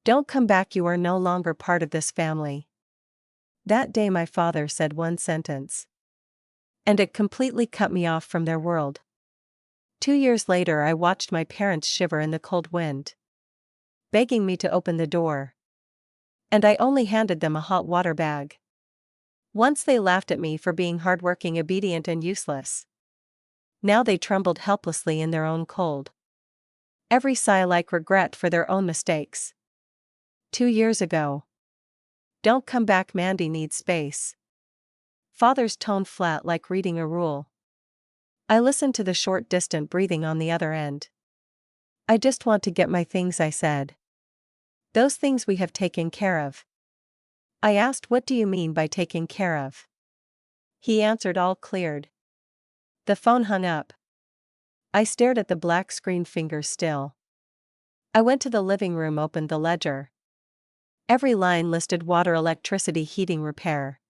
Don't come back, you are no longer part of this family. That day my father said one sentence. And it completely cut me off from their world. 2 years later I watched my parents shiver in the cold wind, begging me to open the door. And I only handed them a hot water bag. Once they laughed at me for being hardworking, obedient and useless. Now they trembled helplessly in their own cold. Every sigh like regret for their own mistakes. 2 years ago. Don't come back, Mandy needs space. Father's tone flat like reading a rule. I listened to the short distant breathing on the other end. I just want to get my things, I said. Those things we have taken care of. I asked, what do you mean by taking care of? He answered, all cleared. The phone hung up. I stared at the black screen, fingers still. I went to the living room, opened the ledger. Every line listed water, electricity, heating, repair.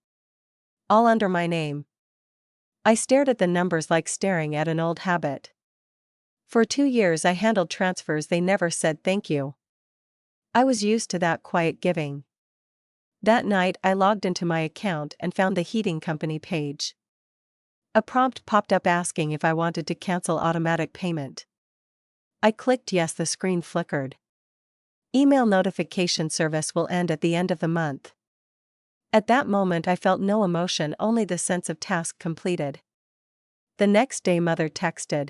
All under my name. I stared at the numbers like staring at an old habit. For 2 years I handled transfers, they never said thank you. I was used to that quiet giving. That night I logged into my account and found the heating company page. A prompt popped up asking if I wanted to cancel automatic payment. I clicked yes, the screen flickered. Email notification service will end at the end of the month. At that moment I felt no emotion, only the sense of task completed. The next day mother texted.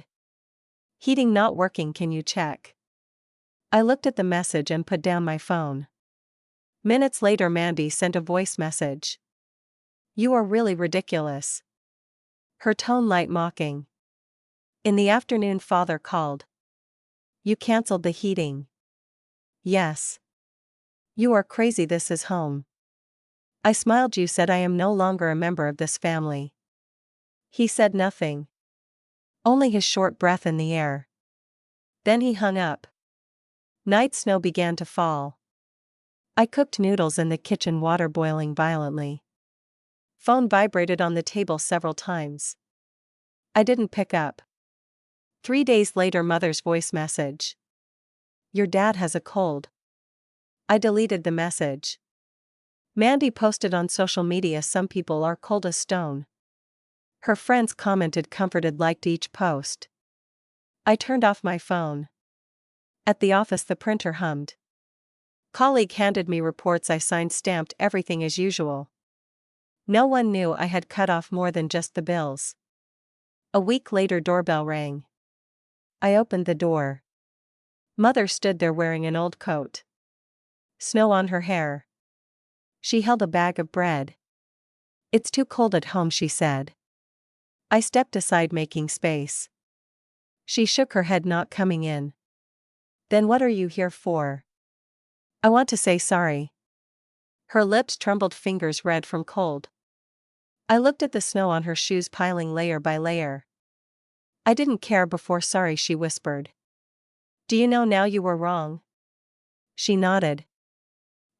Heating not working, can you check? I looked at the message and put down my phone. Minutes later Mandy sent a voice message. You are really ridiculous. Her tone light, mocking. In the afternoon father called. You cancelled the heating. Yes. You are crazy, this is home. I smiled. You said I am no longer a member of this family. He said nothing. Only his short breath in the air. Then he hung up. Night snow began to fall. I cooked noodles in the kitchen, water boiling violently. Phone vibrated on the table several times. I didn't pick up. 3 days later mother's voice message. Your dad has a cold. I deleted the message. Mandy posted on social media, some people are cold as stone. Her friends commented, comforted, liked each post. I turned off my phone. At the office the printer hummed. Colleague handed me reports, I signed, stamped, everything as usual. No one knew I had cut off more than just the bills. A week later doorbell rang. I opened the door. Mother stood there wearing an old coat. Snow on her hair. She held a bag of bread. It's too cold at home, she said. I stepped aside, making space. She shook her head, not coming in. Then what are you here for? I want to say sorry. Her lips trembled, fingers red from cold. I looked at the snow on her shoes piling layer by layer. I didn't care before sorry, she whispered. Do you know now you were wrong? She nodded.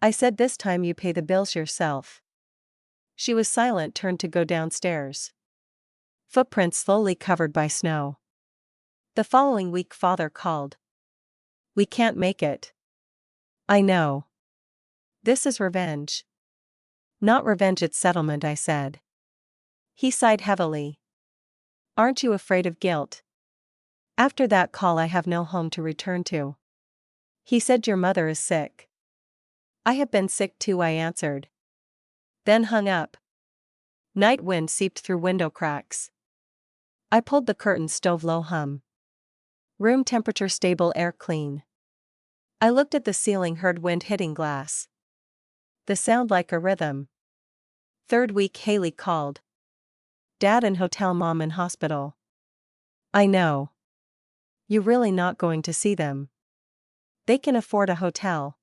I said this time you pay the bills yourself. She was silent, turned to go downstairs. Footprints slowly covered by snow. The following week father called. We can't make it. I know. This is revenge. Not revenge, it's settlement, I said. He sighed heavily. Aren't you afraid of guilt? After that call I have no home to return to. He said your mother is sick. I have been sick too, I answered. Then hung up. Night wind seeped through window cracks. I pulled the curtain, stove low hum. Room temperature stable, air clean. I looked at the ceiling, heard wind hitting glass. The sound like a rhythm. 3rd week Haley called. Dad in hotel, mom in hospital. I know. You really not going to see them? They can afford a hotel.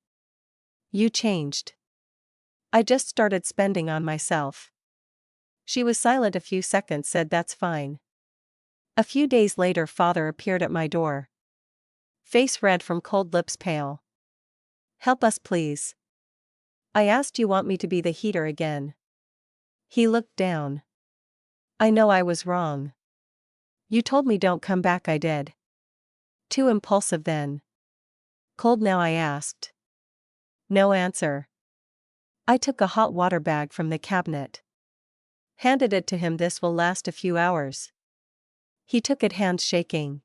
You changed. I just started spending on myself. She was silent a few seconds, said that's fine. A few days later father appeared at my door. Face red from cold, lips pale. Help us please. I asked, you want me to be the heater again? He looked down. I know I was wrong. You told me don't come back, I did. Too impulsive then. Cold now, I asked. No answer. I took a hot water bag from the cabinet. Handed it to him. This will last a few hours. He took it, hands shaking.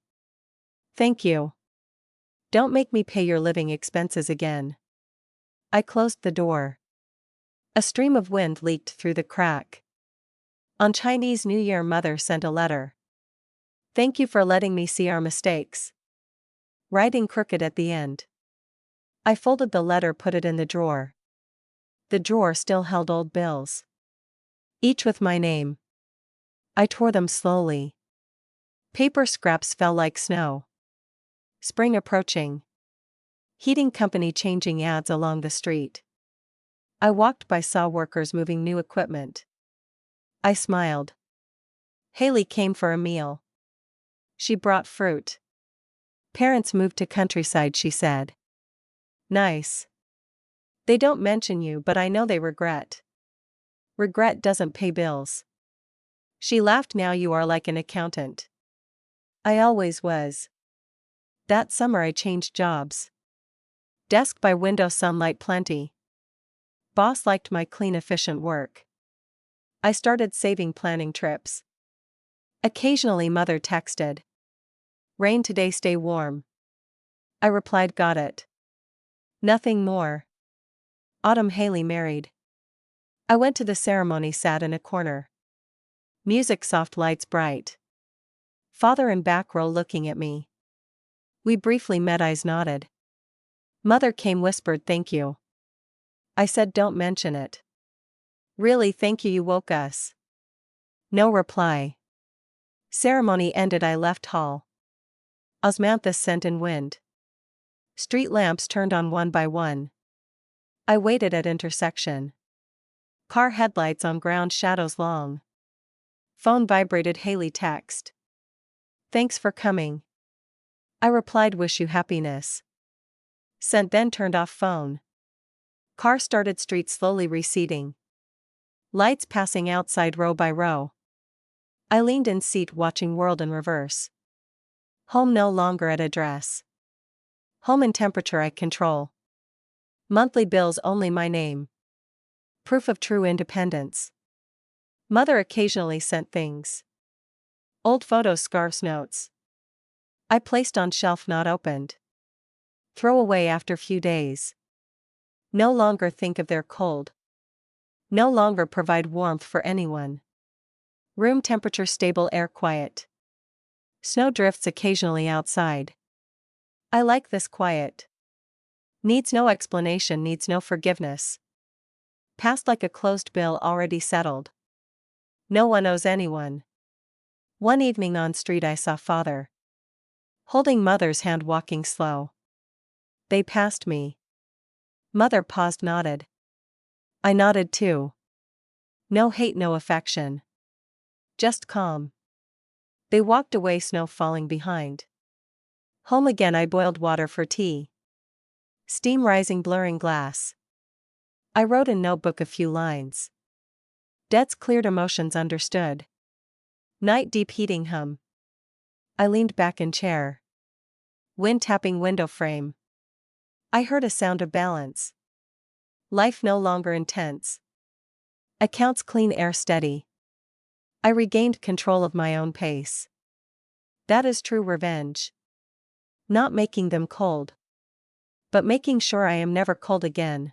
Thank you. Don't make me pay your living expenses again. I closed the door. A stream of wind leaked through the crack. On Chinese New Year, Mother sent a letter. Thank you for letting me see our mistakes. Writing crooked at the end. I folded the letter, put it in the drawer. The drawer still held old bills. Each with my name. I tore them slowly. Paper scraps fell like snow. Spring approaching. Heating company changing ads along the street. I walked by, saw workers moving new equipment. I smiled. Haley came for a meal. She brought fruit. Parents moved to countryside, she said. Nice. They don't mention you, but I know they regret. Regret doesn't pay bills. She laughed. Now you are like an accountant. I always was. That summer I changed jobs. Desk by window, sunlight plenty. Boss liked my clean, efficient work. I started saving, planning trips. Occasionally Mother texted. Rain today, stay warm. I replied, got it. Nothing more. Autumn, Haley married. I went to the ceremony, sat in a corner. Music soft, lights bright. Father in back row looking at me. We briefly met, eyes nodded. Mother came, whispered, thank you. I said, don't mention it. Really, thank you, you woke us. No reply. Ceremony ended, I left hall. Osmanthus scent in wind. Street lamps turned on one by one. I waited at intersection. Car headlights on ground, shadows long. Phone vibrated, Haley text. Thanks for coming. I replied, wish you happiness. Sent, then turned off phone. Car started, street slowly receding. Lights passing outside row by row. I leaned in seat, watching world in reverse. Home no longer at address. Home in temperature I control. Monthly bills only my name. Proof of true independence. Mother occasionally sent things. Old photos, scarves, notes. I placed on shelf, not opened. Throw away after few days. No longer think of their cold. No longer provide warmth for anyone. Room temperature stable, air quiet. Snow drifts occasionally outside. I like this quiet. Needs no explanation, needs no forgiveness. Past like a closed bill, already settled. No one owes anyone. One evening on street I saw father. Holding mother's hand, walking slow. They passed me. Mother paused, nodded. I nodded too. No hate, no affection. Just calm. They walked away, snow falling behind. Home again, I boiled water for tea. Steam rising, blurring glass. I wrote in notebook a few lines. Debts cleared, emotions understood. Night deep, heating hum. I leaned back in chair. Wind tapping window frame. I heard a sound of balance. Life no longer intense. Accounts clean, air steady. I regained control of my own pace. That is true revenge. Not making them cold, but making sure I am never cold again.